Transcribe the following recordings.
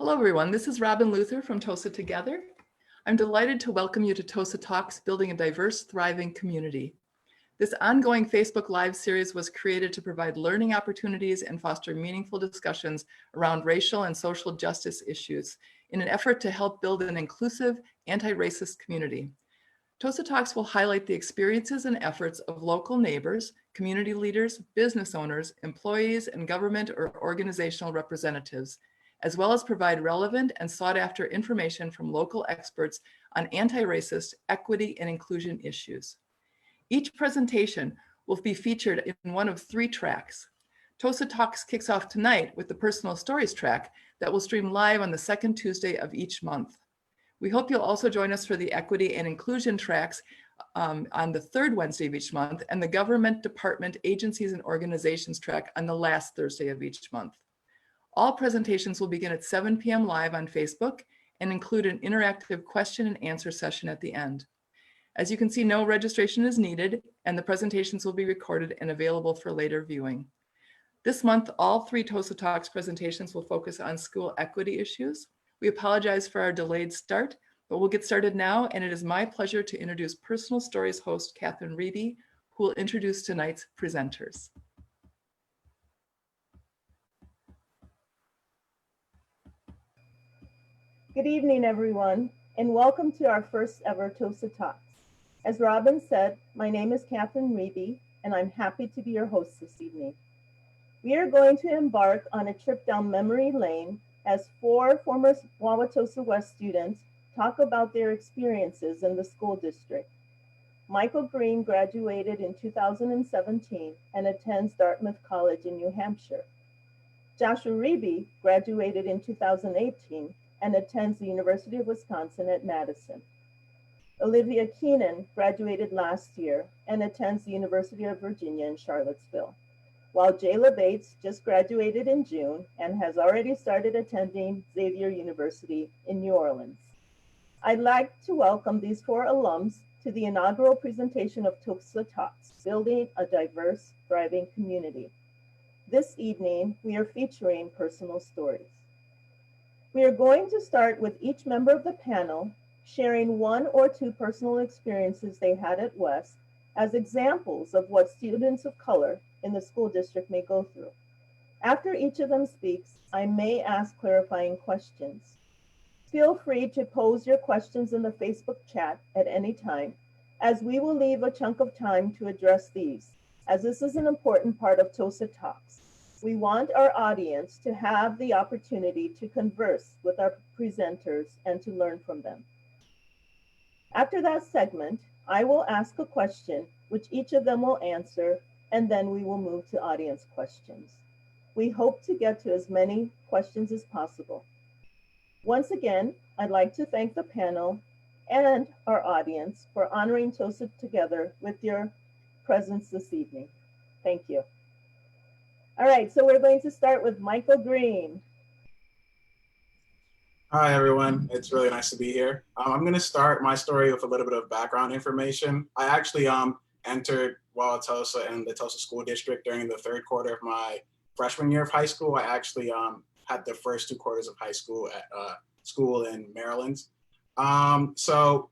Hello, everyone. This is Robin Luther from Tosa Together. I'm delighted to welcome you to Tosa Talks, Building a Diverse, Thriving Community. This ongoing Facebook Live series was created to provide learning opportunities and foster meaningful discussions around racial and social justice issues in an effort to help build an inclusive, anti-racist community. Tosa Talks will highlight the experiences and efforts of local neighbors, community leaders, business owners, employees, and government or organizational representatives, as well as provide relevant and sought-after information from local experts on anti-racist, equity, and inclusion issues. Each presentation will be featured in one of 3 tracks. Tosa Talks kicks off tonight with the Personal Stories track that will stream live on the second Tuesday of each month. We hope you'll also join us for the Equity and Inclusion tracks on the 3rd Wednesday of each month and the Government, Department, Agencies, and Organizations track on the last Thursday of each month. All presentations will begin at 7 p.m. live on Facebook and include an interactive question and answer session at the end. As you can see, no registration is needed, and the presentations will be recorded and available for later viewing. This month, all 3 Tosa Talks presentations will focus on school equity issues. We apologize for our delayed start, but we'll get started now, and it is my pleasure to introduce Personal Stories host Catherine Reeby, who will introduce tonight's presenters. Good evening, everyone, and welcome to our first ever Tosa Talks. As Robin said, my name is Catherine Reeby, and I'm happy to be your host this evening. We are going to embark on a trip down memory lane as 4 former Wauwatosa West students talk about their experiences in the school district. Michael Green graduated in 2017 and attends Dartmouth College in New Hampshire. Joshua Reeby graduated in 2018 and attends the University of Wisconsin at Madison. Olivia Keenan graduated last year and attends the University of Virginia in Charlottesville, while Jayla Bates just graduated in June and has already started attending Xavier University in New Orleans. I'd like to welcome these 4 alums to the inaugural presentation of Tosa Talks, Building a Diverse, Thriving Community. This evening, we are featuring personal stories. We are going to start with each member of the panel sharing 1 or 2 personal experiences they had at West as examples of what students of color in the school district may go through. After each of them speaks, I may ask clarifying questions. Feel free to pose your questions in the Facebook chat at any time, as we will leave a chunk of time to address these, as this is an important part of Tosa Talks. We want our audience to have the opportunity to converse with our presenters and to learn from them. After that segment, I will ask a question which each of them will answer, and then we will move to audience questions. We hope to get to as many questions as possible. Once again, I'd like to thank the panel and our audience for honoring Tosa Together with your presence this evening. Thank you. All right, so we're going to start with Michael Green. Hi, everyone. It's really nice to be here. I'm going to start my story with a little bit of background information. I actually entered Wauwatosa and the Tosa School District during the 3rd quarter of my freshman year of high school. I actually had the first 2 quarters of high school at school in Maryland. So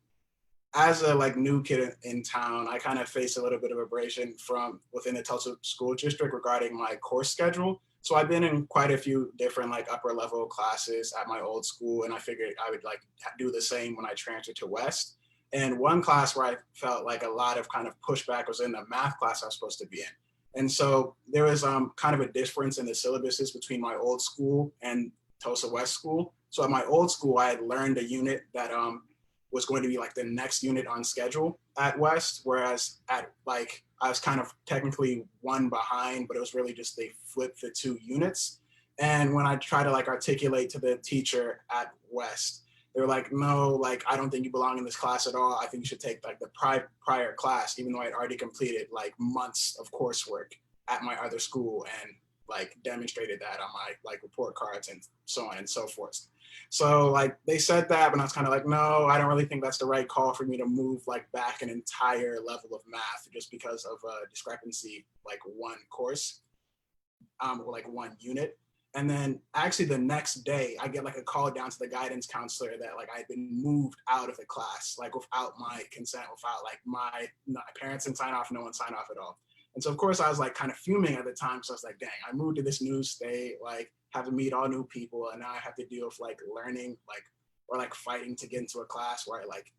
as a new kid in town, I kind of faced a little bit of abrasion from within the Tosa School District regarding my course schedule. So I've been in quite a few different upper level classes at my old school, and I figured I would do the same when I transferred to West. And one class where I felt like a lot of kind of pushback was in the math class I was supposed to be in. And so there was kind of a difference in the syllabuses between my old school and Tosa West School. So at my old school, I had learned a unit that was going to be the next unit on schedule at West, whereas at I was kind of technically 1 behind, but it was really just they flipped the 2 units. And when I tried to articulate to the teacher at West, they were like, no, I don't think you belong in this class at all. I think you should take the prior class, even though I had already completed months of coursework at my other school and demonstrated that on my report cards and so on and so forth. So they said that, but I was kind of no, I don't really think that's the right call for me to move back an entire level of math just because of a discrepancy 1 course, or 1 unit. And then actually the next day I get like a call down to the guidance counselor that like I'd been moved out of the class, like without my consent, without like my parents didn't sign off, no one signed off at all. And so of course I was like kind of fuming at the time. So I was like, dang, I moved to this new state, like have to meet all new people. And now I have to deal with like learning, like, or like fighting to get into a class where I like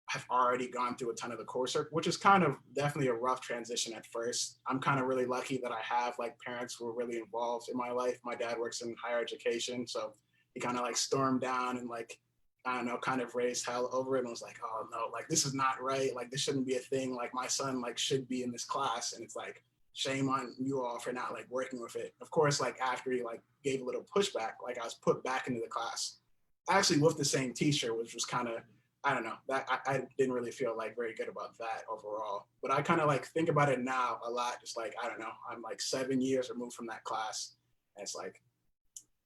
have already gone through a ton of the coursework, which is kind of definitely a rough transition at first. I'm kind of really lucky that I have like parents who are really involved in my life. My dad works in higher education, so he kind of like stormed down and like, I don't know, kind of raised hell over it and was like, oh no, like this is not right. Like this shouldn't be a thing. Like my son like should be in this class. And it's like, shame on you all for not like working with it. Of course, like after he like gave a little pushback, like I was put back into the class, actually with the same teacher, which was kind of, I don't know, that I didn't really feel like very good about that overall. But I kind of like think about it now a lot, just like, I don't know, I'm like 7 years removed from that class. And it's like,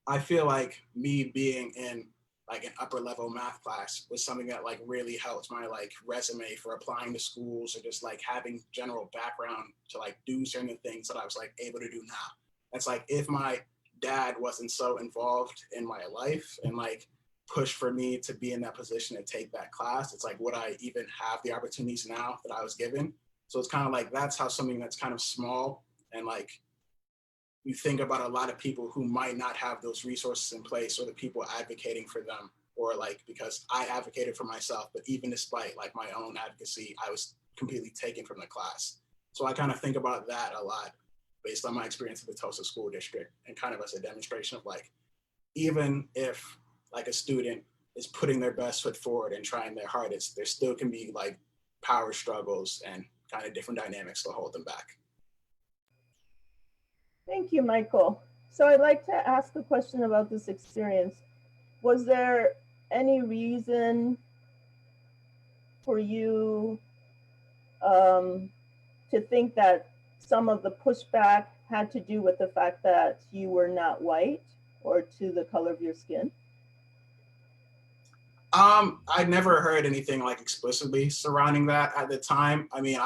I feel like me being in like an upper level math class was something that like really helped my like resume for applying to schools or just like having general background to like do certain things that I was like able to do now. That's like, if my dad wasn't so involved in my life and like push for me to be in that position and take that class, it's like, would I even have the opportunities now that I was given? So it's kind of like, that's how something that's kind of small and like you think about a lot of people who might not have those resources in place or the people advocating for them, or like, because I advocated for myself, but even despite like my own advocacy, I was completely taken from the class. So I kind of think about that a lot based on my experience at the Tosa School District, and kind of as a demonstration of like, even if like a student is putting their best foot forward and trying their hardest, there still can be like power struggles and kind of different dynamics to hold them back. Thank you, Michael. So I'd like to ask a question about this experience. Was there any reason for you to think that some of the pushback had to do with the fact that you were not white or to the color of your skin? I never heard anything like explicitly surrounding that at the time. I mean,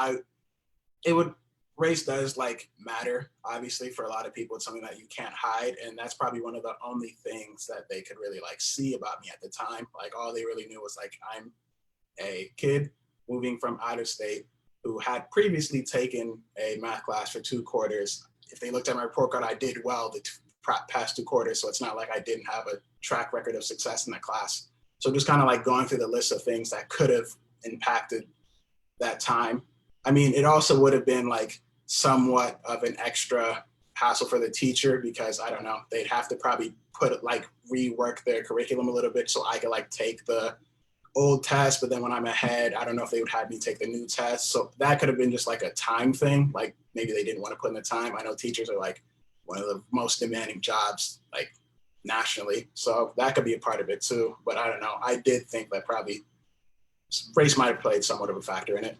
race does like matter, obviously, for a lot of people. It's something that you can't hide. And that's probably one of the only things that they could really like see about me at the time. Like all they really knew was like, I'm a kid moving from out of state who had previously taken a math class for 2 quarters. If they looked at my report card, I did well the past 2 quarters. So it's not like I didn't have a track record of success in that class. So just kind of like going through the list of things that could have impacted that time. I mean, it also would have been like somewhat of an extra hassle for the teacher, because I don't know, they'd have to probably rework their curriculum a little bit so I could like take the old test, but then when I'm ahead, I don't know if they would have me take the new test. So that could have been just like a time thing. Like maybe they didn't want to put in the time. I know teachers are like one of the most demanding jobs like nationally. So that could be a part of it too. But I don't know. I did think that probably race might have played somewhat of a factor in it.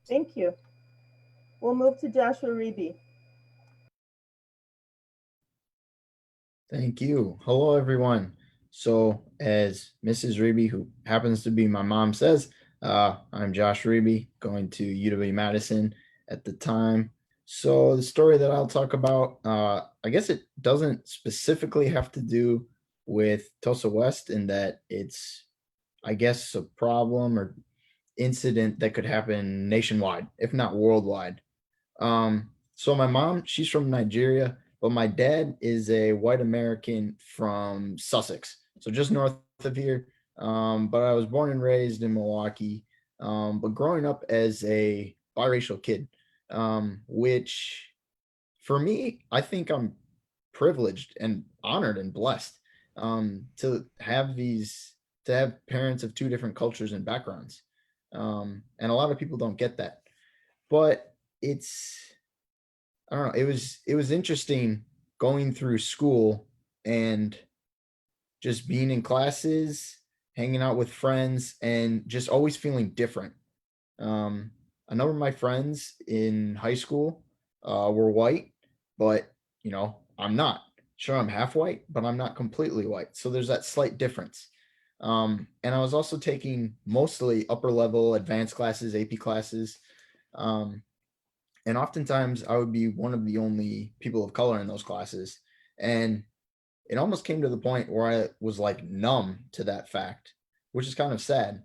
Thank you. We'll move to Joshua Reby. Thank you. Hello, everyone. So as Mrs. Reby, who happens to be my mom, says, I'm Josh Reby, going to UW-Madison at the time. So the story that I'll talk about, I guess it doesn't specifically have to do with Tosa West, in that it's, I guess, a problem or incident that could happen nationwide, if not worldwide. So my mom, she's from Nigeria, but my dad is a white American from Sussex, so just north of here. But I was born and raised in Milwaukee. But growing up as a biracial kid, which for me, I think I'm privileged and honored and blessed to have parents of 2 different cultures and backgrounds. And a lot of people don't get that, but I don't know, it was interesting going through school and just being in classes, hanging out with friends, and just always feeling different. A number of my friends in high school were white, but I'm not. Sure, I'm half white, but I'm not completely white. So there's that slight difference. And I was also taking mostly upper level advanced classes, AP classes. And oftentimes I would be one of the only people of color in those classes. And it almost came to the point where I was like numb to that fact, which is kind of sad,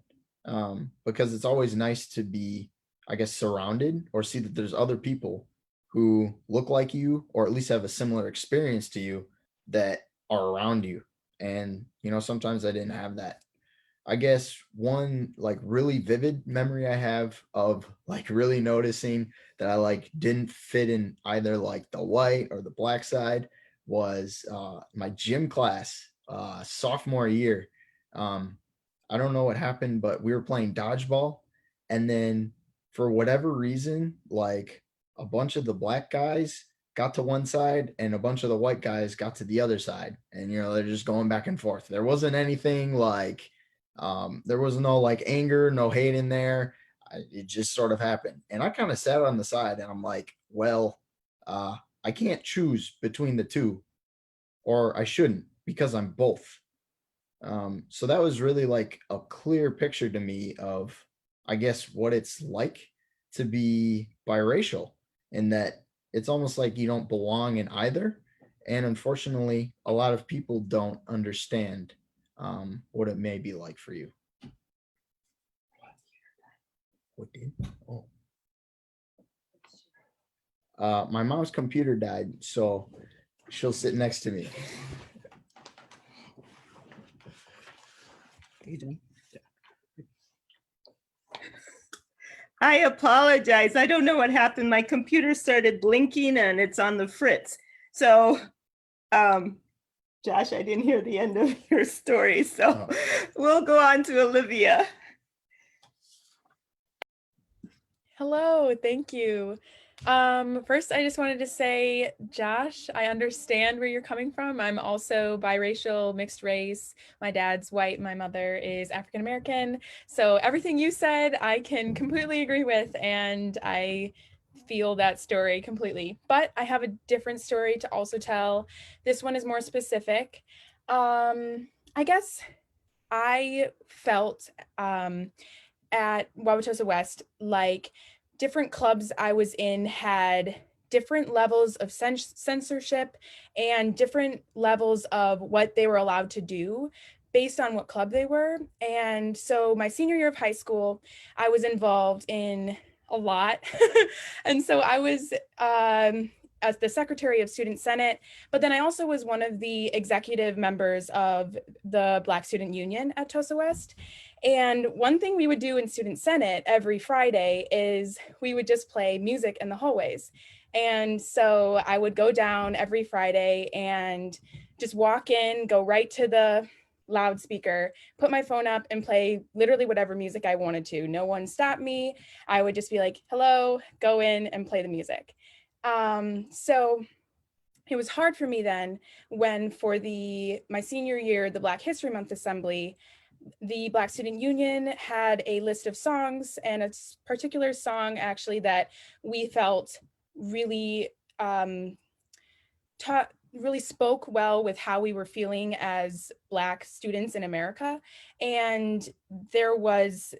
because it's always nice to be, I guess, surrounded or see that there's other people who look like you or at least have a similar experience to you that are around you. And, sometimes I didn't have that. I guess one like really vivid memory I have of like really noticing that I like didn't fit in either like the white or the black side was my gym class sophomore year. Um, I don't know what happened, but we were playing dodgeball, and then for whatever reason, like a bunch of the black guys got to one side and a bunch of the white guys got to the other side, and they're just going back and forth. There wasn't anything like there was no like anger, no hate in there. It just sort of happened. And I kind of sat on the side and I'm like, well, I can't choose between the two, or I shouldn't because I'm both. So that was really like a clear picture to me of, I guess, what it's like to be biracial, and that it's almost like you don't belong in either. And unfortunately, a lot of people don't understand what it may be like for you. What did? Oh. My mom's computer died, so she'll sit next to me. I apologize. I don't know what happened. My computer started blinking and it's on the fritz. So, Josh, I didn't hear the end of your story. So we'll go on to Olivia. Hello, thank you. First, I just wanted to say, Josh, I understand where you're coming from. I'm also biracial, mixed race. My dad's white, my mother is African American. So everything you said, I can completely agree with, and I feel that story completely. But I have a different story to also tell. This one is more specific. I guess I felt at Wauwatosa West, like different clubs I was in had different levels of censorship and different levels of what they were allowed to do based on what club they were. And so my senior year of high school, I was involved in a lot. And so I was as the secretary of Student Senate, but then I also was one of the executive members of the Black Student Union at Tosa West. And one thing we would do in Student Senate every Friday is we would just play music in the hallways. And so I would go down every Friday and just walk in, go right to the loudspeaker, put my phone up and play literally whatever music I wanted to. No one stopped me. I would just be like, hello, go in and play the music. So it was hard for me then when for my senior year, the Black History Month Assembly, the Black Student Union had a list of songs, and a particular song actually that we felt really really spoke well with how we were feeling as Black students in America. And there was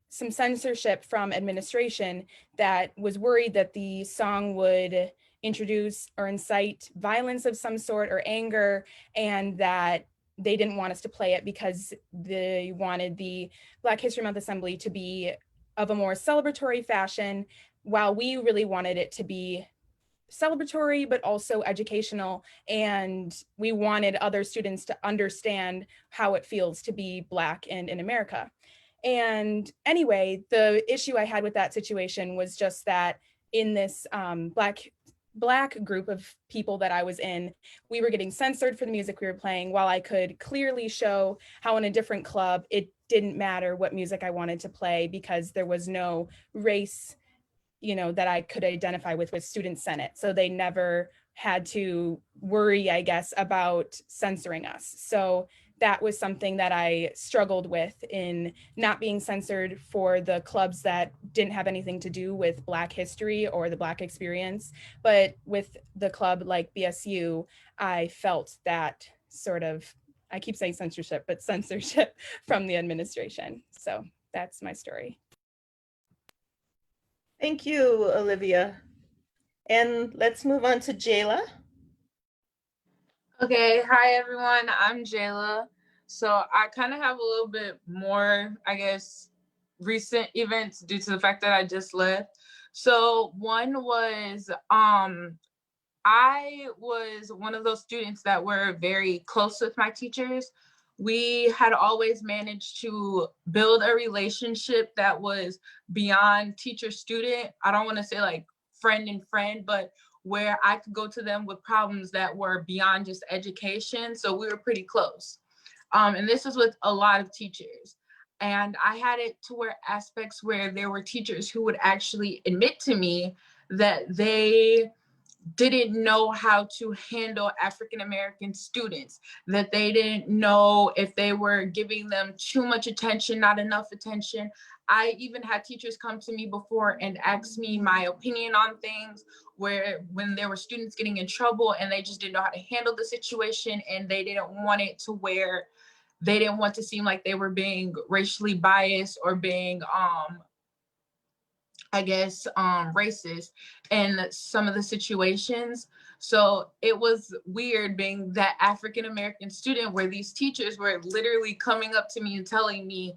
some censorship from administration that was worried that the song would introduce or incite violence of some sort or anger, and that they didn't want us to play it because they wanted the Black History Month Assembly to be of a more celebratory fashion, while we really wanted it to be celebratory, but also educational. And we wanted other students to understand how it feels to be Black and in America. And anyway, the issue I had with that situation was just that in this Black group of people that I was in, we were getting censored for the music we were playing, while I could clearly show how in a different club, it didn't matter what music I wanted to play because there was no race, that I could identify with Student Senate. So they never had to worry, I guess, about censoring us. So that was something that I struggled with, in not being censored for the clubs that didn't have anything to do with Black history or the Black experience. But with the club like BSU, I felt that sort of, I keep saying censorship, but censorship from the administration. So that's my story. Thank you, Olivia. And let's move on to Jayla. Okay, hi everyone. I'm Jayla. So I kind of have a little bit more, I guess, recent events due to the fact that I just left. So one was I was one of those students that were very close with my teachers. We had always managed to build a relationship that was beyond teacher student. I don't want to say like friend and friend, but where I could go to them with problems that were beyond just education. So we were pretty close. And this was with a lot of teachers. And I had it to where aspects where there were teachers who would actually admit to me that they didn't know how to handle African American students, that they didn't know if they were giving them too much attention, not enough attention. I even had teachers come to me before and ask me my opinion on things where when there were students getting in trouble and they just didn't know how to handle the situation and they didn't want it to where they didn't want to seem like they were being racially biased or being I guess, racist in some of the situations. So it was weird being that African American student where these teachers were literally coming up to me and telling me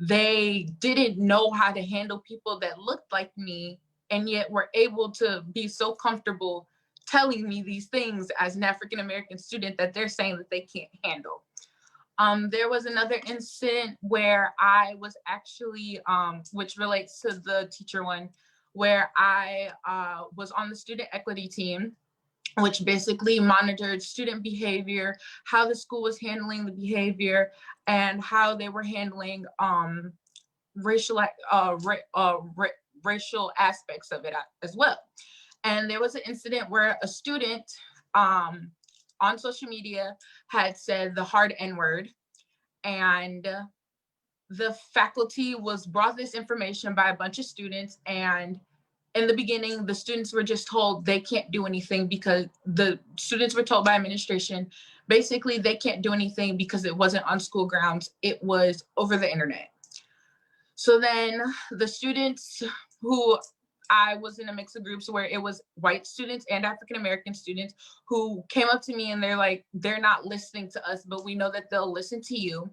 they didn't know how to handle people that looked like me and yet were able to be so comfortable telling me these things as an African American student that they're saying that they can't handle. There was another incident where I was actually, which relates to the teacher one, where I was on the student equity team, which basically monitored student behavior, how the school was handling the behavior, and how they were handling racial racial aspects of it as well. And there was an incident where a student on social media had said the hard N word, and the faculty was brought this information by a bunch of students, and in the beginning the students were just told they can't do anything because the students were told by administration basically they can't do anything because it wasn't on school grounds, it was over the internet. So then the students who I was in a mix of groups where it was white students and African American students who came up to me and they're like, they're not listening to us, but we know that they'll listen to you.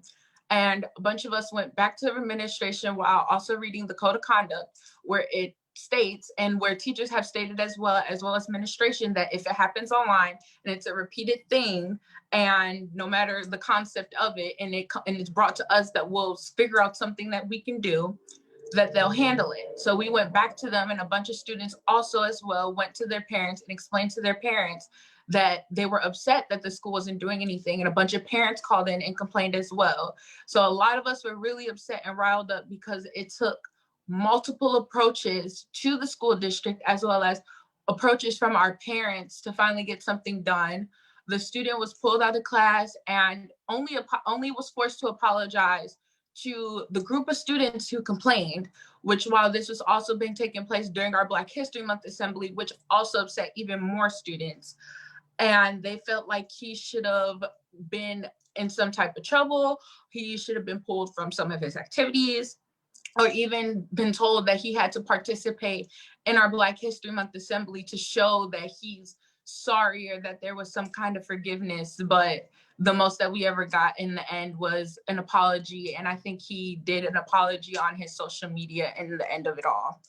And a bunch of us went back to administration while also reading the code of conduct where it states and where teachers have stated as well as administration that if it happens online and it's a repeated thing and no matter the concept of it and it's brought to us that we'll figure out something that we can do, that they'll handle it. So we went back to them and a bunch of students also as well went to their parents and explained to their parents that they were upset that the school wasn't doing anything, and a bunch of parents called in and complained as well. So a lot of us were really upset and riled up because it took multiple approaches to the school district as well as approaches from our parents to finally get something done. The student was pulled out of class and only was forced to apologize to the group of students who complained, which while this was also being taking place during our Black History Month assembly, which also upset even more students. And they felt like he should have been in some type of trouble. He should have been pulled from some of his activities or even been told that he had to participate in our Black History Month assembly to show that he's sorry or that there was some kind of forgiveness. But the most that we ever got in the end was an apology. And I think he did an apology on his social media in the end of it all.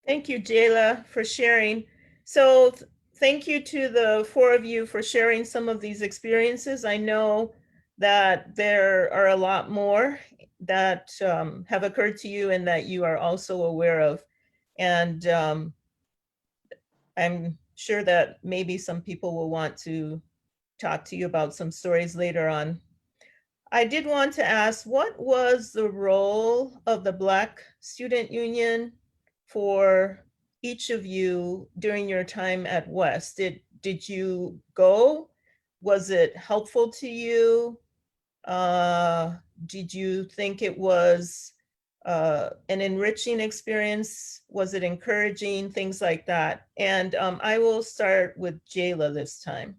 Thank you, Jayla, for sharing. So thank you to the four of you for sharing some of these experiences. I know that there are a lot more that have occurred to you and that you are also aware of. And I'm sure that maybe some people will want to talk to you about some stories later on. I did want to ask, what was the role of the Black Student Union for each of you during your time at West? Did you go? Was it helpful to you? Did you think it was an enriching experience? Was it encouraging? Things like that. And I will start with Jayla this time.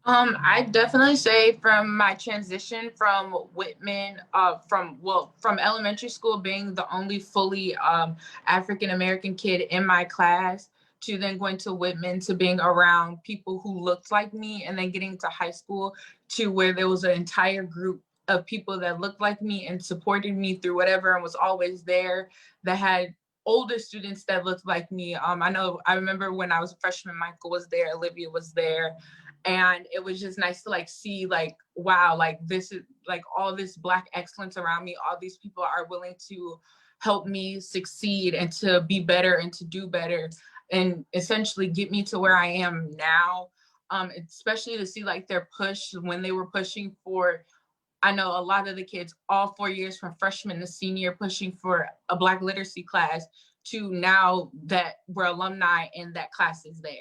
I definitely say from my transition from Whitman, from elementary school being the only fully African American kid in my class to then going to Whitman, to being around people who looked like me, and then getting to high school to where there was an entire group of people that looked like me and supported me through whatever and was always there, that had older students that looked like me. I remember when I was a freshman, Michael was there, Olivia was there. And it was just nice to like see like, wow, like this is like all this Black excellence around me. All these people are willing to help me succeed and to be better and to do better and essentially get me to where I am now. Especially to see like their push when they were pushing for, I know a lot of the kids, all 4 years from freshman to senior, pushing for a Black literacy class, to now that we're alumni and that class is there.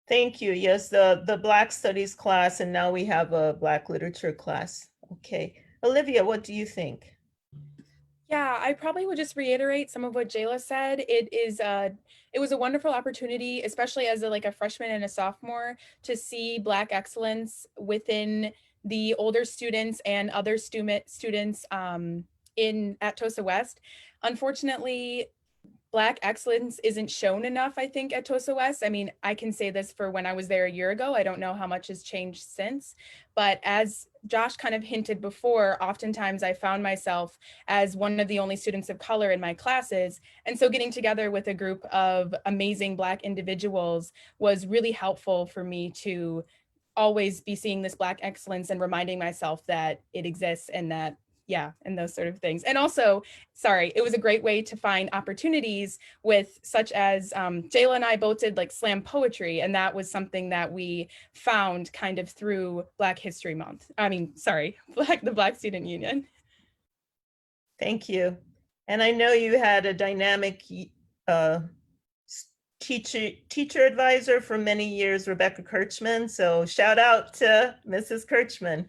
Thank you. Yes, the Black Studies class, and now we have a Black Literature class. Okay. Olivia, what do you think? Yeah, I probably would just reiterate some of what Jayla said. It was a wonderful opportunity, especially as a freshman and a sophomore, to see Black excellence within the older students and other students at Tosa West. Unfortunately, Black excellence isn't shown enough, I think, at Tosa West. I mean, I can say this for when I was there a year ago. I don't know how much has changed since, but as Josh kind of hinted before, oftentimes I found myself as one of the only students of color in my classes. And so getting together with a group of amazing Black individuals was really helpful for me to always be seeing this Black excellence and reminding myself that it exists, and that, yeah, and those sort of things. And also, sorry, it was a great way to find opportunities with such as Jayla and I both did slam poetry, and that was something that we found kind of through Black History Month. I mean, sorry, the Black Student Union. Thank you. And I know you had a dynamic teacher advisor for many years, Rebecca Kirchman. So shout out to Mrs. Kirchman.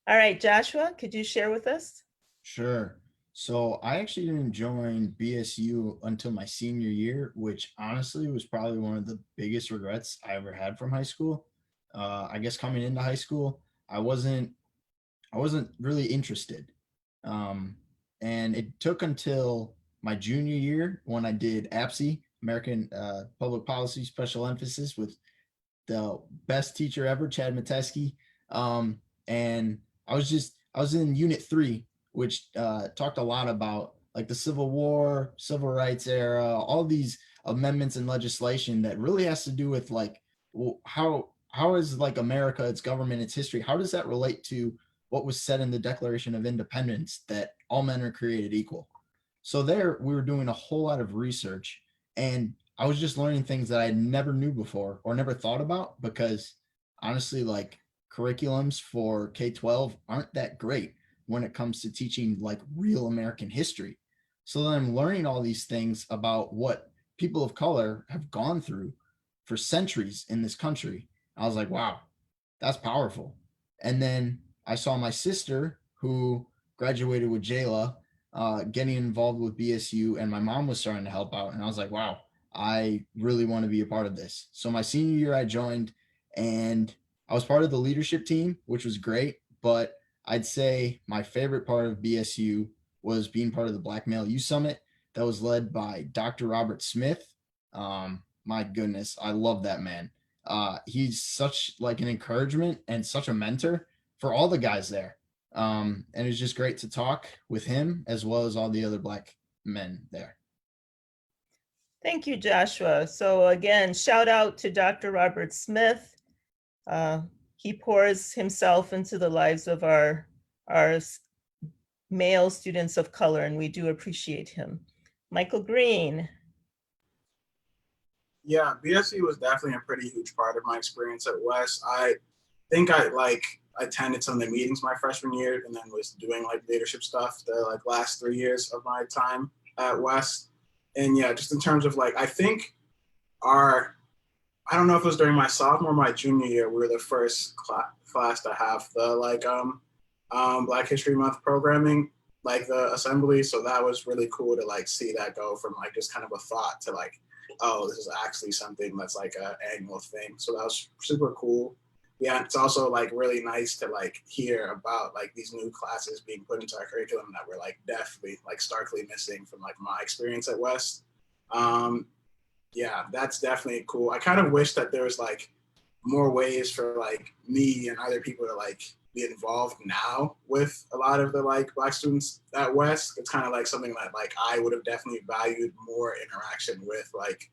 All right, Joshua, could you share with us? Sure. So I actually didn't join BSU until my senior year, which honestly was probably one of the biggest regrets I ever had from high school. I guess coming into high school, I wasn't really interested. And it took until my junior year when I did APSE, American Public Policy Special Emphasis, with the best teacher ever, Chad Metesky. And I was in Unit 3, which talked a lot about the Civil War, Civil Rights era, all these amendments and legislation that really has to do with how is America, its government, its history, how does that relate to what was said in the Declaration of Independence, that all men are created equal. So there we were doing a whole lot of research, and I was just learning things that I never knew before or never thought about, because honestly, curriculums for K-12 aren't that great when it comes to teaching real American history. So then I'm learning all these things about what people of color have gone through for centuries in this country. I was like, wow, that's powerful. And then I saw my sister, who graduated with Jayla, getting involved with BSU, and my mom was starting to help out. And I was like, wow, I really want to be a part of this. So my senior year, I joined, and I was part of the leadership team, which was great. But I'd say my favorite part of BSU was being part of the Black Male Youth Summit that was led by Dr. Robert Smith. My goodness, I love that man. He's such an encouragement and such a mentor for all the guys there. And it was just great to talk with him as well as all the other Black men there. Thank you, Joshua. So again, shout out to Dr. Robert Smith. He pours himself into the lives of our male students of color, and we do appreciate him. Michael Green. Yeah, BSU was definitely a pretty huge part of my experience at West. I think I attended some of the meetings my freshman year, and then was doing leadership stuff the last 3 years of my time at West. And yeah, just in terms of I think I don't know if it was during my sophomore or my junior year, we were the first class to have the Black History Month programming, the assembly. So that was really cool to see that go from just kind of a thought to oh, this is actually something that's an annual thing. So that was super cool. yeah, it's also like really nice to like hear about like these new classes being put into our curriculum that were like definitely like starkly missing from like my experience at West. Um, yeah, that's definitely cool. I kind of wish that there was like more ways for like me and other people to like be involved now with a lot of the like Black students at West. It's kind of like something that like I would have definitely valued more interaction with like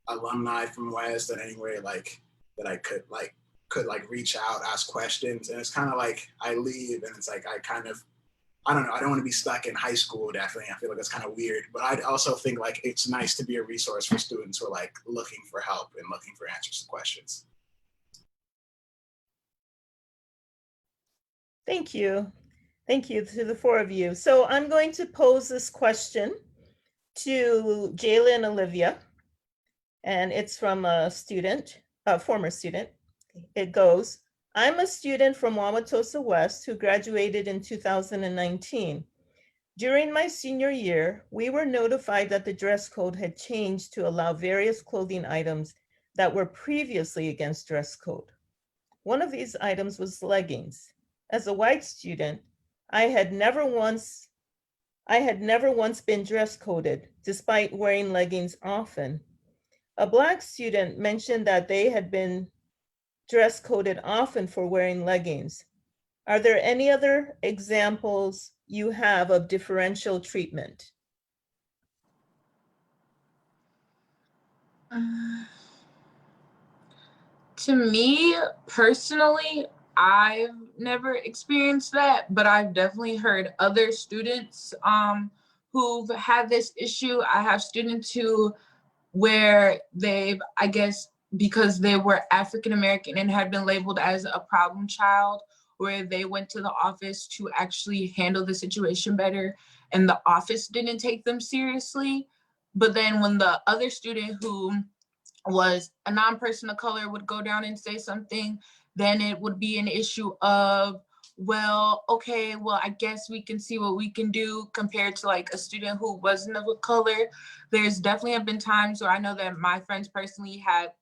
alumni from West and anywhere like that I could like reach out, ask questions. And it's kind of like I leave and it's like I don't know, I don't want to be stuck in high school, definitely. I feel like that's kind of weird. But I also think like it's nice to be a resource for students who are like looking for help and looking for answers to questions. Thank you. Thank you to the four of you. So I'm going to pose this question to Jayla and Olivia, and it's from a student, a former student. It goes, I'm a student from Wauwatosa West who graduated in 2019. During my senior year, we were notified that the dress code had changed to allow various clothing items that were previously against dress code. One of these items was leggings. As a white student, I had never once been dress coded, despite wearing leggings often. A Black student mentioned that they had been dress coded often for wearing leggings. Are there any other examples you have of differential treatment? To me personally, I've never experienced that, but I've definitely heard other students who've had this issue. I have students who where they've, I guess, because they were African American and had been labeled as a problem child, where they went to the office to actually handle the situation better, and the office didn't take them seriously. But then when the other student who was a non-person of color would go down and say something, then it would be an issue of, well, okay, well, I guess we can see what we can do compared to like a student who wasn't of a color. There's definitely have been times where I know that my friends personally have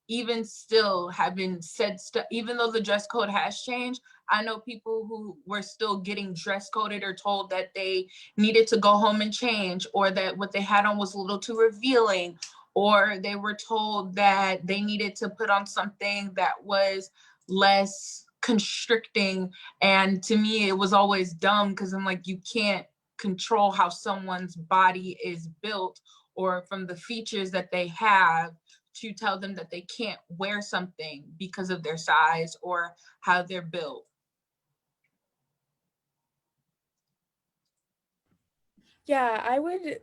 even still have been said stuff, even though the dress code has changed. I know people who were still getting dress coded or told that they needed to go home and change, or that what they had on was a little too revealing, or they were told that they needed to put on something that was less constricting. And to me, it was always dumb, because I'm like, you can't control how someone's body is built or from the features that they have to tell them that they can't wear something because of their size or how they're built. Yeah, I would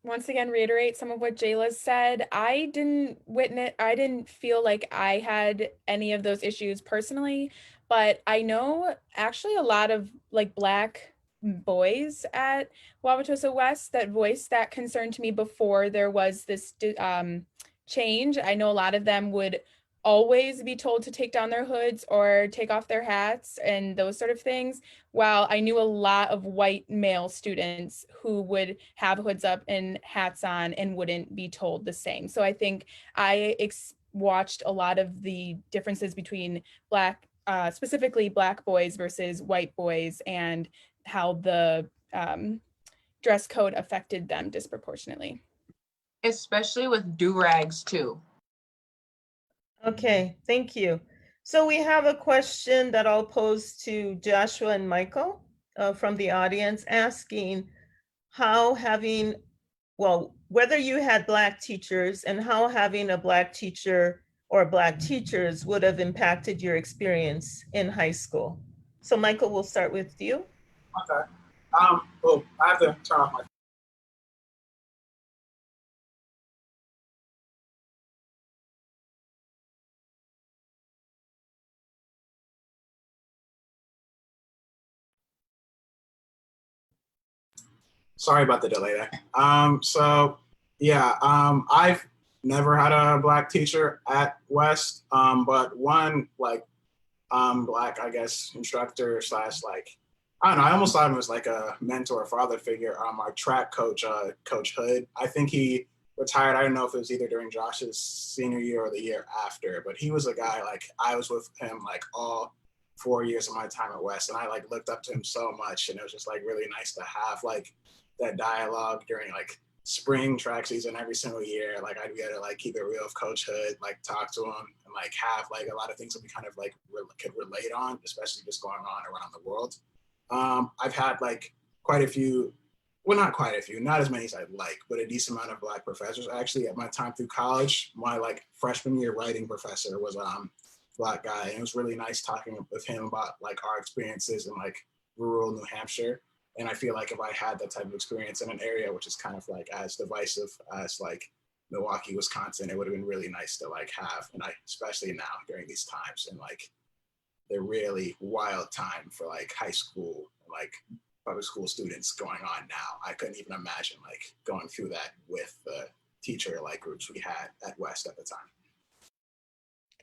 once again reiterate some of what Jayla said. I didn't feel like I had any of those issues personally, but I know actually a lot of like Black boys at Wauwatosa West that voiced that concern to me before there was this change. I know a lot of them would always be told to take down their hoods or take off their hats and those sort of things, while I knew a lot of white male students who would have hoods up and hats on and wouldn't be told the same. So I think I watched a lot of the differences between specifically Black boys versus white boys, and how the dress code affected them disproportionately. Especially with do-rags too. Okay, thank you. So we have a question that I'll pose to Joshua and Michael from the audience, asking whether you had Black teachers and how having a Black teacher or Black teachers would have impacted your experience in high school. So Michael, we'll start with you. Okay. Oh, I have to turn off my. Sorry about the delay there. So yeah, I've never had a Black teacher at West, but one like Black, I guess, instructor slash like, I don't know, I almost thought him as like a mentor or father figure. Our track coach, Coach Hood. I think he retired. I don't know if it was either during Josh's senior year or the year after, but he was a guy, like, I was with him like all 4 years of my time at West, and I like looked up to him so much, and it was just like really nice to have like that dialogue during like spring track season every single year. Like, I'd be able to like keep it real with Coach Hood, like talk to him and like have like a lot of things that we kind of like could relate on, especially just going on around the world. I've had like quite a few, well, not quite a few, not as many as I'd like, but a decent amount of Black professors. Actually, at my time through college, my like freshman year writing professor was Black guy, and it was really nice talking with him about like our experiences in like rural New Hampshire. And I feel like if I had that type of experience in an area which is kind of like as divisive as like Milwaukee, Wisconsin, it would have been really nice to like have, and I especially now during these times and like the really wild time for like high school, like public school students going on now. I couldn't even imagine like going through that with the teacher like groups we had at West at the time.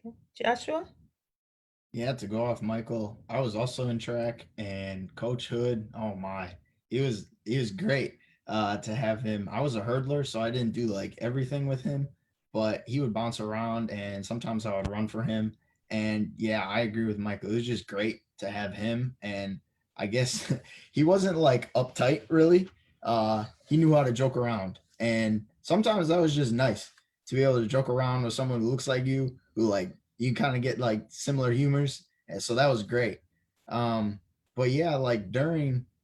Okay. Joshua? Yeah, to go off Michael, I was also in track, and Coach Hood, oh my, he was great to have him. I was a hurdler, so I didn't do like everything with him, but he would bounce around, and sometimes I would run for him. And yeah, I agree with Michael. It was just great to have him, and I guess he wasn't like uptight really. He knew how to joke around, and sometimes that was just nice to be able to joke around with someone who looks like you, who like you kind of get like similar humors, and so that was great. But yeah, like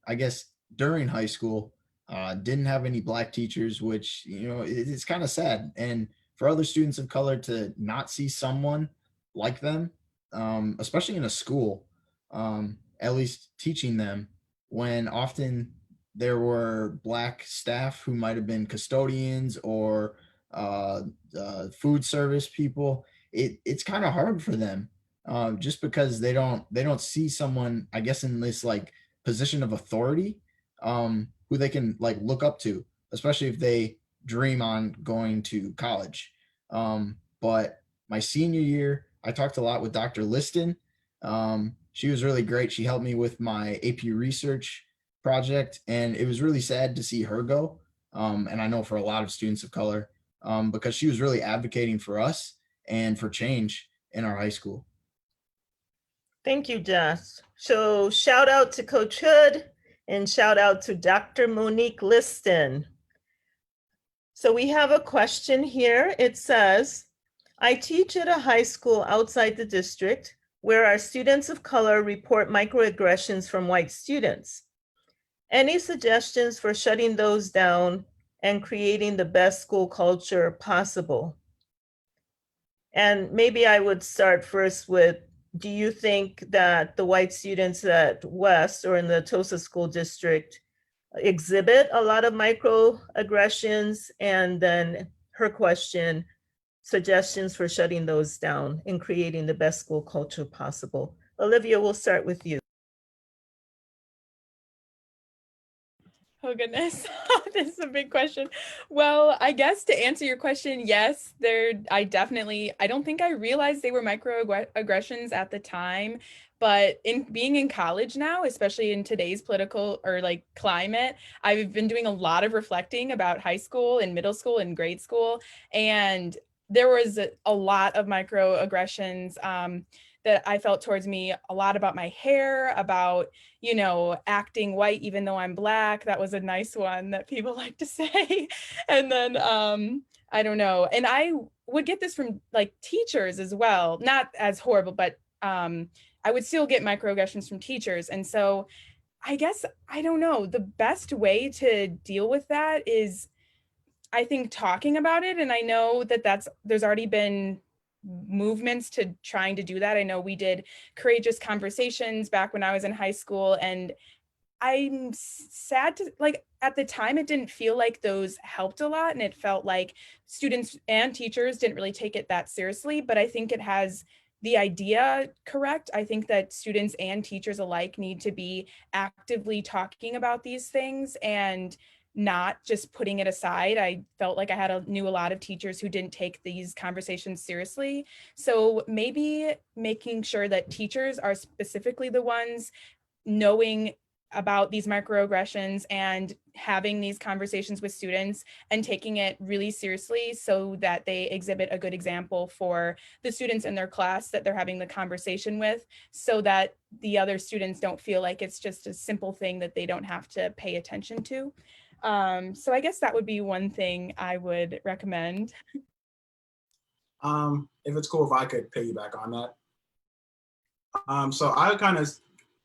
I guess during high school, didn't have any Black teachers, which it's kind of sad, and for other students of color to not see someone like them, especially in a school, at least teaching them, when often there were Black staff who might have been custodians or uh, food service people. It's kind of hard for them, just because they don't see someone, I guess, in this like position of authority, who they can like look up to, especially if they dream on going to college. But my senior year, I talked a lot with Dr. Liston. She was really great. She helped me with my AP research project, and it was really sad to see her go. And I know for a lot of students of color, because she was really advocating for us and for change in our high school. Thank you, Josh. So shout out to Coach Hood and shout out to Dr. Monique Liston. So we have a question here. It says, I teach at a high school outside the district where our students of color report microaggressions from white students. Any suggestions for shutting those down and creating the best school culture possible? And maybe I would start first with, do you think that the white students at West or in the Tosa School District exhibit a lot of microaggressions? And then her question, suggestions for shutting those down and creating the best school culture possible. Olivia, we'll start with you. Oh goodness, this is a big question. Well, I guess to answer your question, yes, I don't think I realized they were microaggressions at the time, but in being in college now, especially in today's political or like climate, I've been doing a lot of reflecting about high school and middle school and grade school, and there was a lot of microaggressions that I felt towards me, a lot about my hair, about acting white even though I'm Black. That was a nice one that people like to say. And then I don't know. And I would get this from like teachers as well, not as horrible, but I would still get microaggressions from teachers. And so I guess, I don't know, the best way to deal with that is, I think, talking about it. And I know that there's already been movements to trying to do that. I know we did courageous conversations back when I was in high school, and I'm sad to, like, at the time it didn't feel like those helped a lot, and it felt like students and teachers didn't really take it that seriously. But I think it has the idea correct. I think that students and teachers alike need to be actively talking about these things and not just putting it aside. I felt like knew a lot of teachers who didn't take these conversations seriously. So maybe making sure that teachers are specifically the ones knowing about these microaggressions and having these conversations with students and taking it really seriously so that they exhibit a good example for the students in their class that they're having the conversation with, so that the other students don't feel like it's just a simple thing that they don't have to pay attention to. So I guess that would be one thing I would recommend. If it's cool if I could piggyback on that. So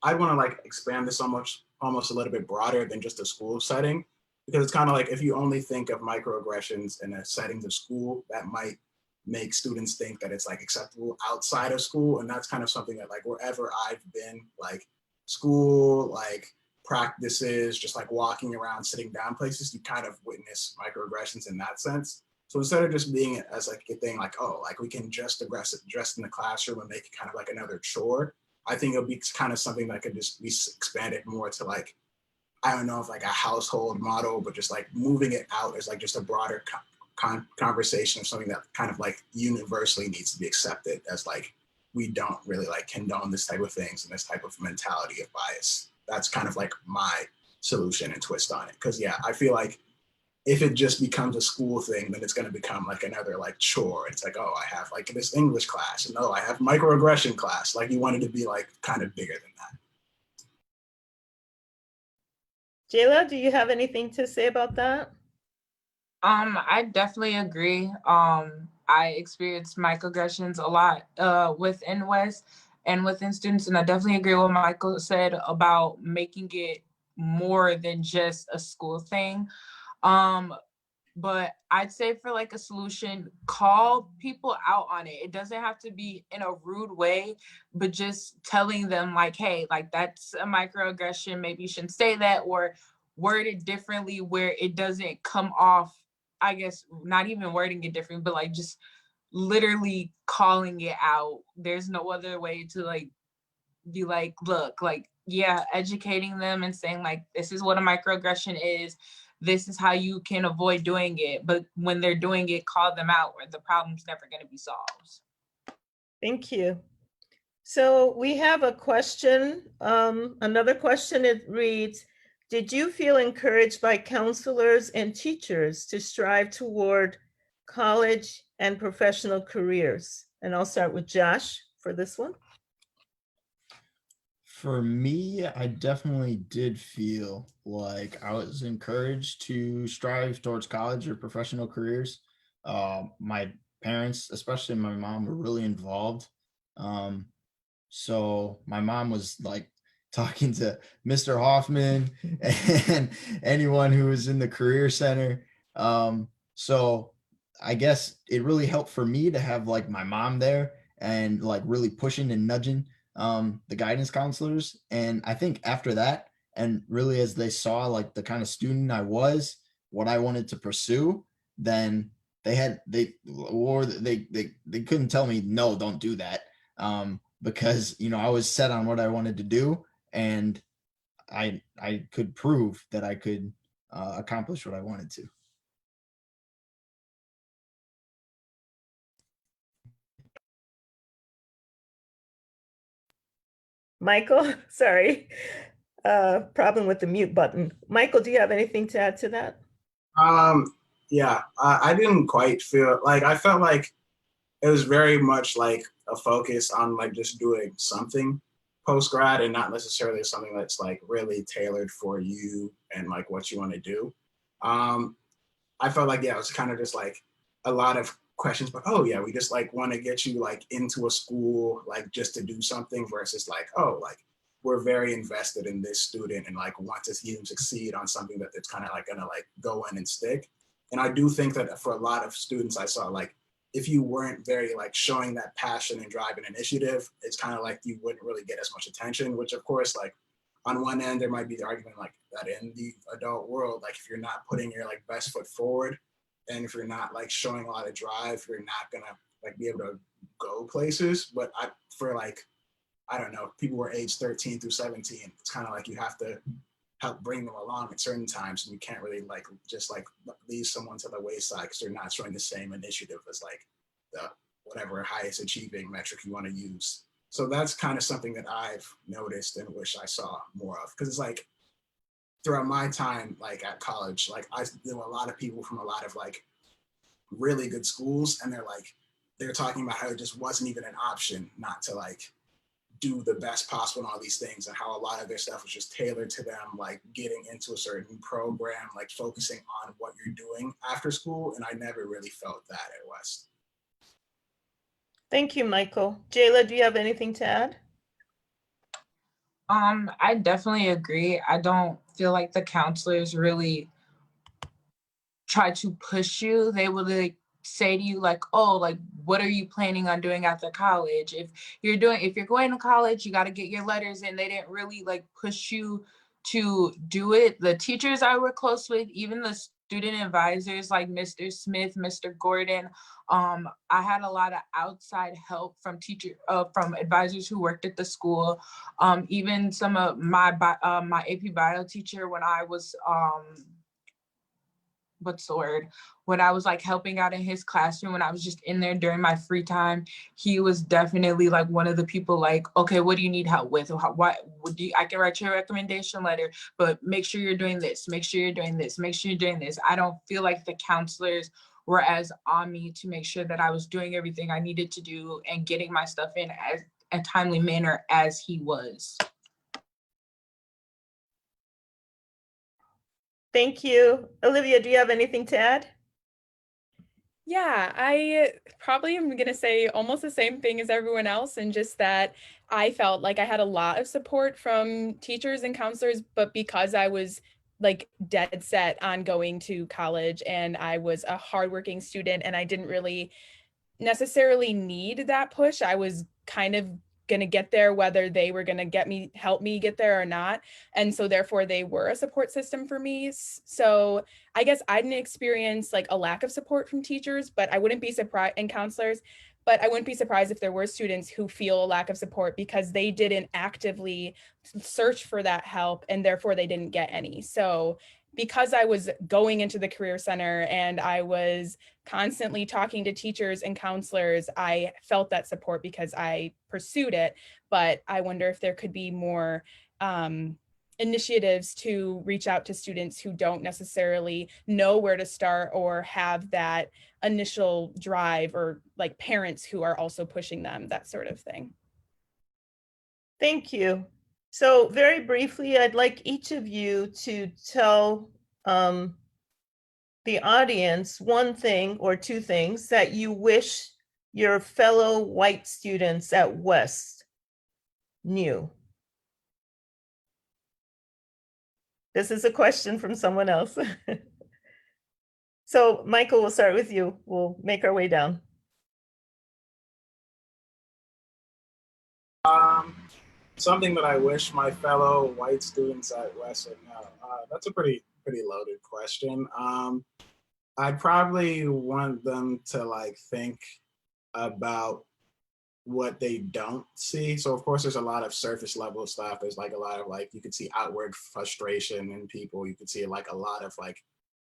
I want to like expand this almost a little bit broader than just a school setting, because it's kind of like if you only think of microaggressions in a setting of school, that might make students think that it's like acceptable outside of school. And that's kind of something that like wherever I've been, like school, like practices, just like walking around, sitting down places, you kind of witness microaggressions in that sense. So instead of just being it as like a thing like, oh, like we can just dress in the classroom and make it kind of like another chore, I think it'll be kind of something that could just be expanded more to like, I don't know if like a household model, but just like moving it out as like just a broader conversation of something that kind of like universally needs to be accepted as like, we don't really like condone this type of things and this type of mentality of bias. That's kind of like my solution and twist on it. Cause yeah, I feel like if it just becomes a school thing, then it's going to become like another like chore. It's like, oh, I have like this English class, and oh, I have microaggression class. Like you want it to be like kind of bigger than that. Jayla, do you have anything to say about that? I definitely agree. I experienced microaggressions a lot within West and within students, and I definitely agree with what Michael said about making it more than just a school thing. But I'd say for like a solution, call people out on it. It doesn't have to be in a rude way, but just telling them like, hey, like that's a microaggression. Maybe you shouldn't say that, or word it differently where it doesn't come off, I guess, not even wording it different, but like just literally calling it out. There's no other way to like be like, look, like, yeah, educating them and saying like, this is what a microaggression is. This is how you can avoid doing it. But when they're doing it, call them out, or the problem's never going to be solved. Thank you. So we have a question. Another question, it reads, did you feel encouraged by counselors and teachers to strive toward college and professional careers? And I'll start with Josh for this one. For me, I definitely did feel like I was encouraged to strive towards college or professional careers. My parents, especially my mom, were really involved. So my mom was like talking to Mr. Hoffman and anyone who was in the career center. So I guess it really helped for me to have like my mom there and like really pushing and nudging the guidance counselors. And I think after that, and really as they saw like the kind of student I was, what I wanted to pursue, then they couldn't tell me, no, don't do that. Because, you know, I was set on what I wanted to do, and I could prove that I could accomplish what I wanted to. Michael, sorry, problem with the mute button. Michael, do you have anything to add to that? Yeah, I didn't quite feel like, I felt like it was very much like a focus on like just doing something post grad and not necessarily something that's like really tailored for you and like what you want to do. I felt like, yeah, it was kind of just like a lot of questions, but oh yeah, we just like want to get you like into a school, like just to do something, versus like, oh, like we're very invested in this student and like want to see him succeed on something that it's kind of like gonna like go in and stick. And I do think that for a lot of students I saw, like if you weren't very like showing that passion and drive and initiative, it's kind of like you wouldn't really get as much attention, which of course, like on one end, there might be the argument like that in the adult world, like if you're not putting your like best foot forward, and if you're not like showing a lot of drive, you're not gonna like be able to go places. But for like, I don't know, people who are age 13 through 17, it's kind of like you have to help bring them along at certain times, and you can't really like just like leave someone to the wayside because they're not showing the same initiative as like the whatever highest achieving metric you want to use. So that's kind of something that I've noticed and wish I saw more of, because it's like throughout my time, like at college, like there were a lot of people from a lot of like really good schools, and they're talking about how it just wasn't even an option not to like do the best possible in all these things, and how a lot of their stuff was just tailored to them, like getting into a certain program, like focusing on what you're doing after school. And I never really felt that at West. Thank you, Michael. Jayla, do you have anything to add? I definitely agree. I don't feel like the counselors really try to push you. They will like say to you like, oh, like what are you planning on doing after college? If you're going to college, you got to get your letters in. They didn't really like push you to do it. The teachers I work close with, even the student advisors like Mr. Smith, Mr. Gordon, I had a lot of outside help from from advisors who worked at the school. Even some of my AP bio teacher when I was what's the word? When I was like helping out in his classroom, when I was just in there during my free time, he was definitely like one of the people like, okay, what do you need help with? I can write you a recommendation letter, but make sure you're doing this, make sure you're doing this, make sure you're doing this. I don't feel like the counselors were as on me to make sure that I was doing everything I needed to do and getting my stuff in as a timely manner as he was. Thank you. Olivia, do you have anything to add? Yeah, I probably am going to say almost the same thing as everyone else, and just that I felt like I had a lot of support from teachers and counselors, but because I was like dead set on going to college and I was a hardworking student and I didn't really necessarily need that push. I was kind of going to get there whether they were going to help me get there or not. And so therefore they were a support system for me. So I guess I didn't experience like a lack of support from teachers, but I wouldn't be surprised, and counselors, but I wouldn't be surprised if there were students who feel a lack of support because they didn't actively search for that help and therefore they didn't get any. So because I was going into the Career Center and I was constantly talking to teachers and counselors, I felt that support because I pursued it. But I wonder if there could be more initiatives to reach out to students who don't necessarily know where to start or have that initial drive, or like parents who are also pushing them, that sort of thing. Thank you. So very briefly, I'd like each of you to tell the audience one thing or two things that you wish your fellow white students at West knew. This is a question from someone else. So Michael, we'll start with you. We'll make our way down. Something that I wish my fellow white students at West would know. That's a pretty loaded question. I'd probably want them to like think about what they don't see. So of course there's a lot of surface level stuff. There's like a lot of like, you could see outward frustration in people. You could see like a lot of like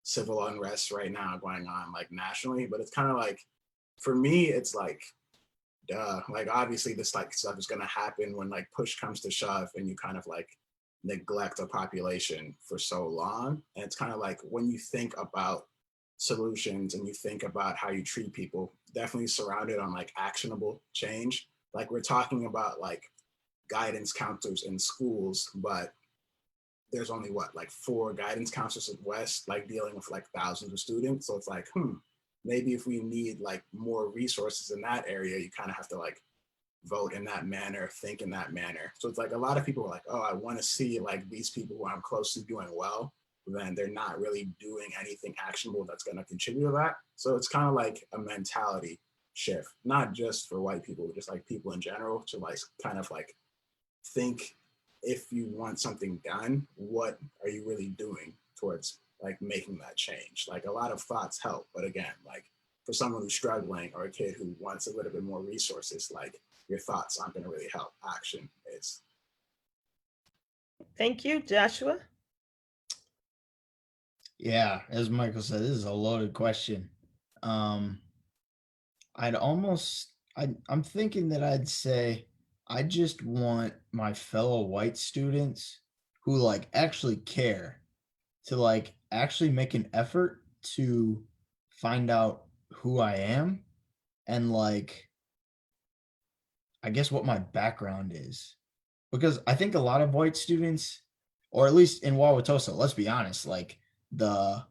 civil unrest right now going on like nationally, but it's kind of like, for me, it's like, duh, like obviously this like stuff is gonna happen when like push comes to shove and you kind of like neglect a population for so long. And it's kind of like when you think about solutions and you think about how you treat people, definitely surrounded on like actionable change. Like we're talking about like guidance counselors in schools, but there's only what, like 4 guidance counselors at West, like dealing with like thousands of students. So it's like, maybe if we need like more resources in that area, you kind of have to like vote in that manner, think in that manner. So it's like a lot of people are like, oh, I want to see like these people who I'm close to doing well, then they're not really doing anything actionable that's going to contribute to that. So it's kind of like a mentality shift, not just for white people, just like people in general, to like kind of like think, if you want something done, what are you really doing towards like making that change? Like a lot of thoughts help, but again, like for someone who's struggling or a kid who wants a little bit more resources, like your thoughts aren't going to really help. Action is. Thank you, Joshua. Yeah, as Michael said, this is a loaded question. I'm thinking that I'd say I just want my fellow white students who like actually care to like actually make an effort to find out who I am and like I guess what my background is. Because I think a lot of white students, or at least in Wauwatosa, let's be honest, like the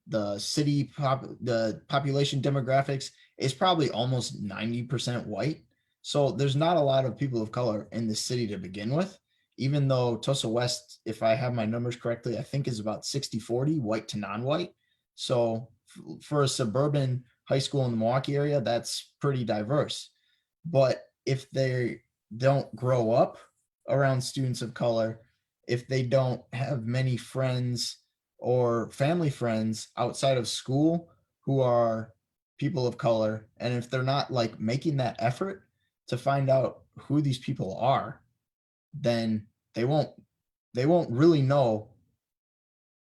the population demographics is probably almost 90% white. So there's not a lot of people of color in the city to begin with, even though Tosa West, if I have my numbers correctly, I think is about 60-40 white to non-white. So for a suburban high school in the Milwaukee area, that's pretty diverse. But if they don't grow up around students of color, if they don't have many friends or family friends outside of school who are people of color, and if they're not like making that effort to find out who these people are, then they won't really know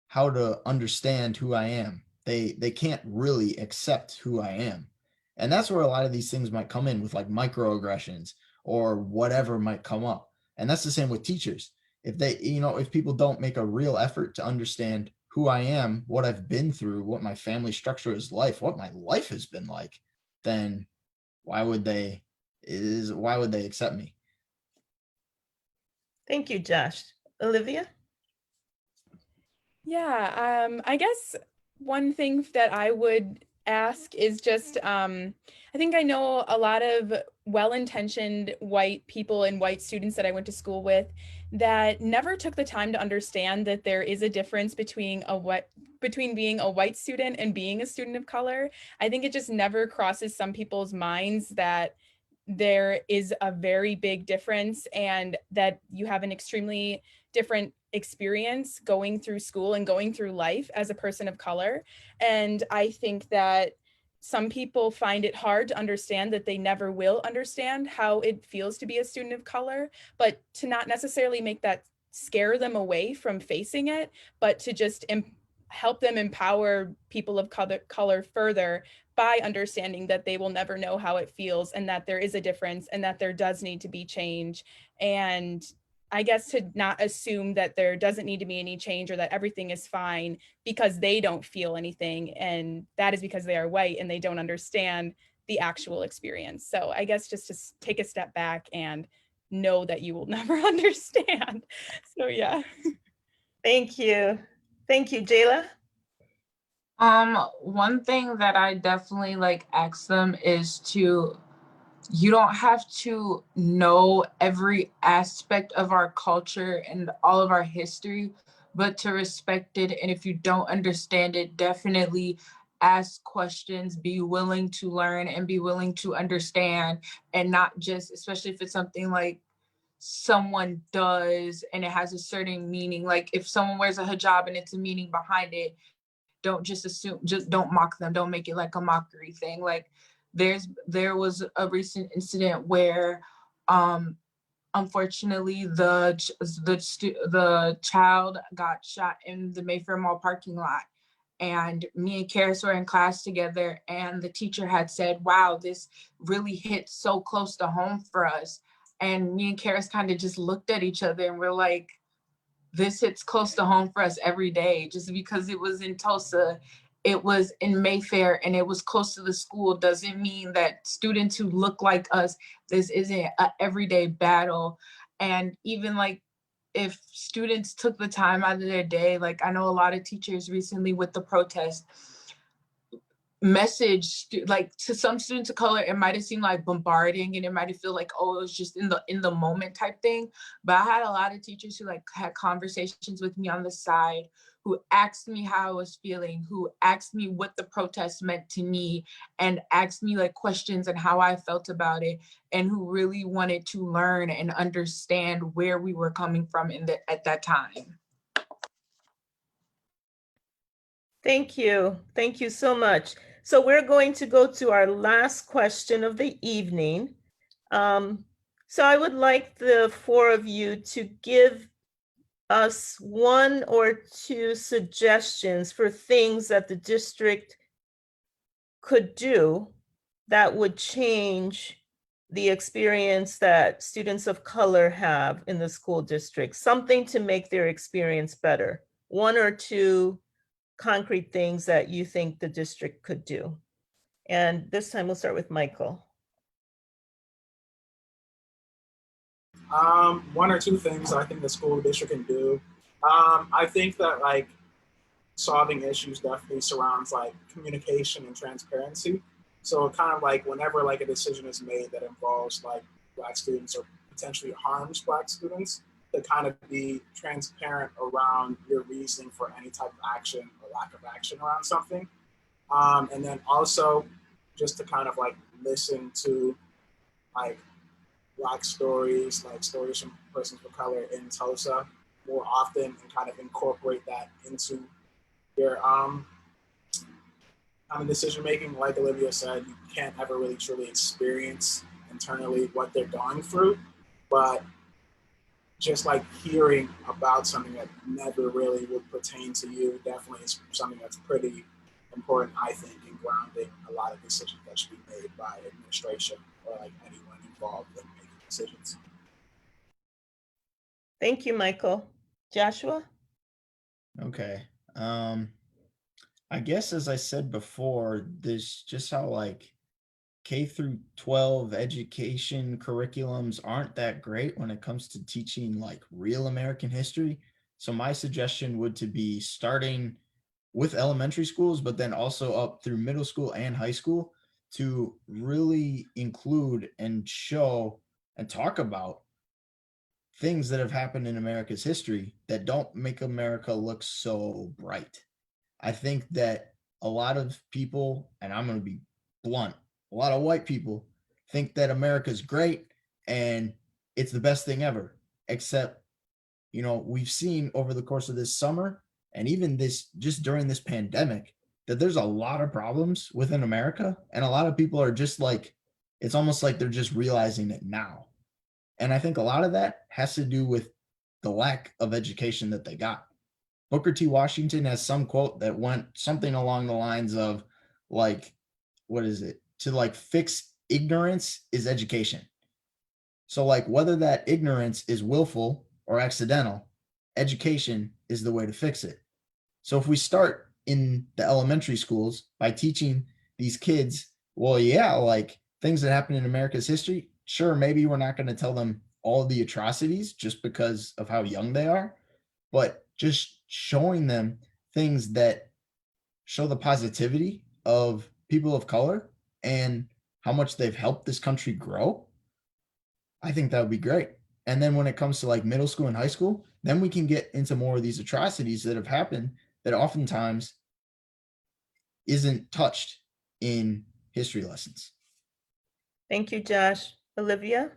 how to understand who I am. They can't really accept who I am. And that's where a lot of these things might come in with like microaggressions or whatever might come up. And that's the same with teachers. If they, if people don't make a real effort to understand who I am, what I've been through, what my family structure is like, what my life has been like, then why would they accept me? Thank you, Josh. Olivia? Yeah, I guess one thing that I would ask is just, I think I know a lot of well-intentioned white people and white students that I went to school with that never took the time to understand that there is a difference between being a white student and being a student of color. I think it just never crosses some people's minds that there is a very big difference and that you have an extremely different experience going through school and going through life as a person of color. And I think that some people find it hard to understand that they never will understand how it feels to be a student of color, but to not necessarily make that scare them away from facing it, but to just help them empower people of color further by understanding that they will never know how it feels and that there is a difference and that there does need to be change. And I guess to not assume that there doesn't need to be any change or that everything is fine because they don't feel anything. And that is because they are white and they don't understand the actual experience. So I guess just to take a step back and know that you will never understand. So yeah. Thank you. Thank you, Jayla. One thing that I definitely like ask them is you don't have to know every aspect of our culture and all of our history, but to respect it. And if you don't understand it, definitely ask questions, be willing to learn and be willing to understand, and not just, especially if it's something like someone does and it has a certain meaning. Like if someone wears a hijab and it's a meaning behind it, don't just assume, just don't mock them, don't make it like a mockery thing. Like there was a recent incident where unfortunately the child got shot in the Mayfair Mall parking lot, and me and Karis were in class together, and the teacher had said, wow, this really hit so close to home for us. And me and Karis kind of just looked at each other and we're like, this hits close to home for us every day. Just because it was in Tosa, it was in Mayfair, and it was close to the school doesn't mean that students who look like us, this isn't an everyday battle. And even like if students took the time out of their day, like I know a lot of teachers recently with the protest, message like to some students of color, it might have seemed like bombarding and it might have feel like, oh, it was just in the moment type thing. But I had a lot of teachers who like had conversations with me on the side, who asked me how I was feeling, who asked me what the protest meant to me, and asked me like questions and how I felt about it, and who really wanted to learn and understand where we were coming from at that time. Thank you. Thank you so much. So we're going to go to our last question of the evening. So I would like the four of you to give us one or two suggestions for things that the district could do that would change the experience that students of color have in the school district, something to make their experience better. One or two concrete things that you think the district could do. And this time we'll start with Michael. One or two things I think the school district can do. I think that like solving issues definitely surrounds like communication and transparency. So kind of like whenever like a decision is made that involves like Black students or potentially harms Black students, to kind of be transparent around your reasoning for any type of action or lack of action around something. And then also just to kind of like listen to like Black stories, like stories from persons of color in Tosa more often, and kind of incorporate that into your decision making. Like Olivia said, you can't ever really truly experience internally what they're going through, but just like hearing about something that never really would pertain to you definitely is something that's pretty important, I think, in grounding a lot of decisions that should be made by administration or like anyone involved in making decisions. Thank you, Michael. Joshua? Okay. I guess as I said before, this just how like K through 12 education curriculums aren't that great when it comes to teaching like real American history. So my suggestion would to be starting with elementary schools, but then also up through middle school and high school to really include and show and talk about things that have happened in America's history that don't make America look so bright. I think that a lot of people, and I'm going to be blunt, a lot of white people think that America's great and it's the best thing ever. Except, you know, we've seen over the course of this summer and even this just during this pandemic that there's a lot of problems within America, and a lot of people are just like, it's almost like they're just realizing it now. And I think a lot of that has to do with the lack of education that they got. Booker T. Washington has some quote that went something along the lines of like, what is it? To like fix ignorance is education. So like whether that ignorance is willful or accidental, education is the way to fix it. So if we start in the elementary schools by teaching these kids, well, yeah, like things that happen in America's history, sure, maybe we're not going to tell them all the atrocities just because of how young they are, but just showing them things that show the positivity of people of color and how much they've helped this country grow, I think that would be great. And then when it comes to like middle school and high school, then we can get into more of these atrocities that have happened that oftentimes isn't touched in history lessons. Thank you, Josh. Olivia?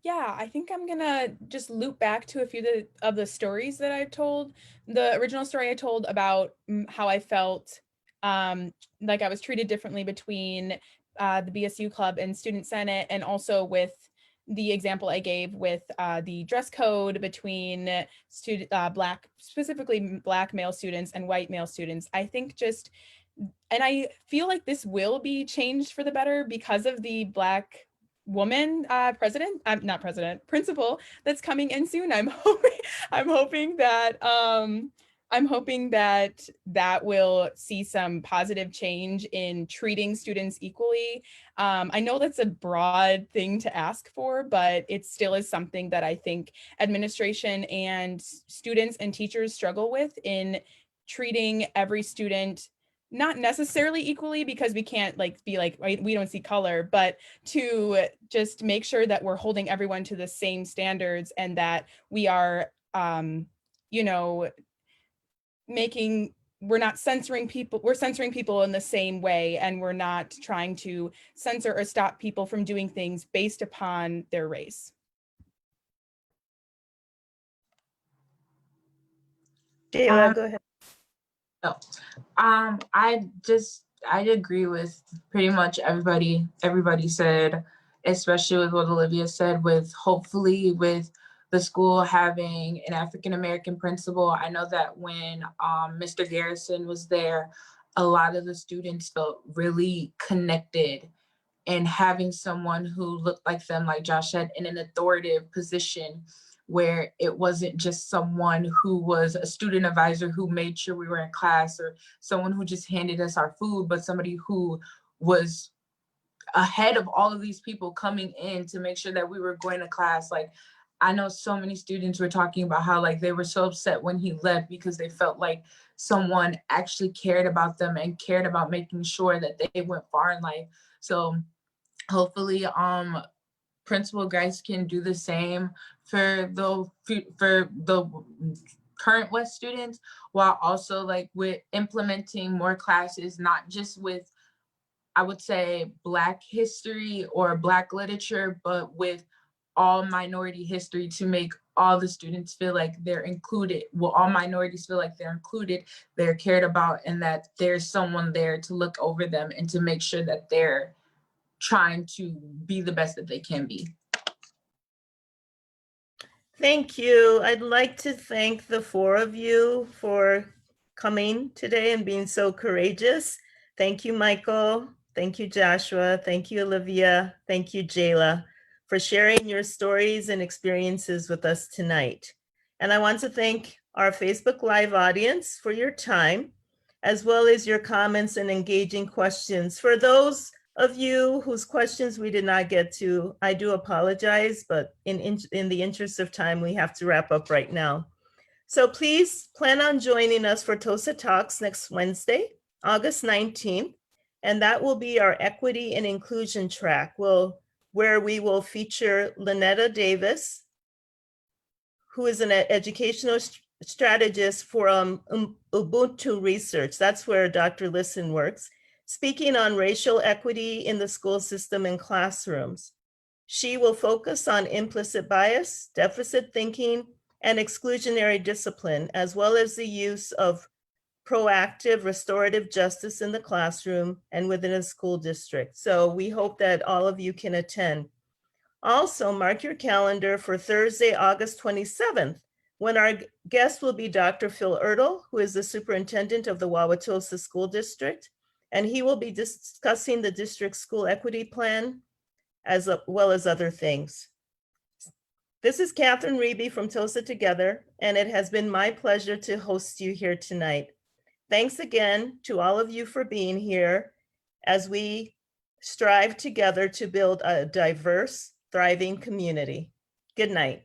Yeah, I think I'm gonna just loop back to a few of the stories that I told. The original story I told about how I felt like I was treated differently between the BSU club and student senate, and also with the example I gave with the dress code between specifically Black male students and white male students. I think just, and I feel like this will be changed for the better because of the Black woman principal that's coming in soon. I'm hoping that that will see some positive change in treating students equally. I know that's a broad thing to ask for, but it still is something that I think administration and students and teachers struggle with in treating every student not necessarily equally, because we can't like be like, we don't see color, but to just make sure that we're holding everyone to the same standards, and that we are, you know, we're not censoring people, we're censoring people in the same way, and we're not trying to censor or stop people from doing things based upon their race. Jayla, go ahead. I agree with pretty much everybody said, especially with what Olivia said, with hopefully with the school having an African-American principal. I know that when Mr. Garrison was there, a lot of the students felt really connected and having someone who looked like them, like Josh said, in an authoritative position where it wasn't just someone who was a student advisor who made sure we were in class, or someone who just handed us our food, but somebody who was ahead of all of these people coming in to make sure that we were going to class. Like, I know so many students were talking about how like they were so upset when he left because they felt like someone actually cared about them and cared about making sure that they went far in life. So hopefully Principal Grice can do the same for the current West students, while also like with implementing more classes, not just with, I would say, Black history or Black literature, but with all minority history, to make all the students feel like they're included. Well, all minorities feel like they're included, they're cared about, and that there's someone there to look over them and to make sure that they're trying to be the best that they can be. Thank you. I'd like to thank the four of you for coming today and being so courageous. Thank you, Michael. Thank you, Joshua. Thank you, Olivia. Thank you, Jayla, for sharing your stories and experiences with us tonight. And I want to thank our Facebook Live audience for your time, as well as your comments and engaging questions. For those of you whose questions we did not get to, I do apologize, but in the interest of time, we have to wrap up right now. So please plan on joining us for Tosa Talks next Wednesday, August 19th, and that will be our equity and inclusion track, where we will feature Lynetta Davis, who is an educational strategist for Ubuntu Research. That's where Dr. Lisson works, speaking on racial equity in the school system and classrooms. She will focus on implicit bias, deficit thinking, and exclusionary discipline, as well as the use of proactive restorative justice in the classroom and within a school district. So we hope that all of you can attend. Also, mark your calendar for Thursday, August 27th, when our guest will be Dr. Phil Ertl, who is the superintendent of the Wauwatosa School District, and he will be discussing the district school equity plan, as well as other things. This is Catherine Reeby from Tosa Together, and it has been my pleasure to host you here tonight. Thanks again to all of you for being here as we strive together to build a diverse, thriving community. Good night.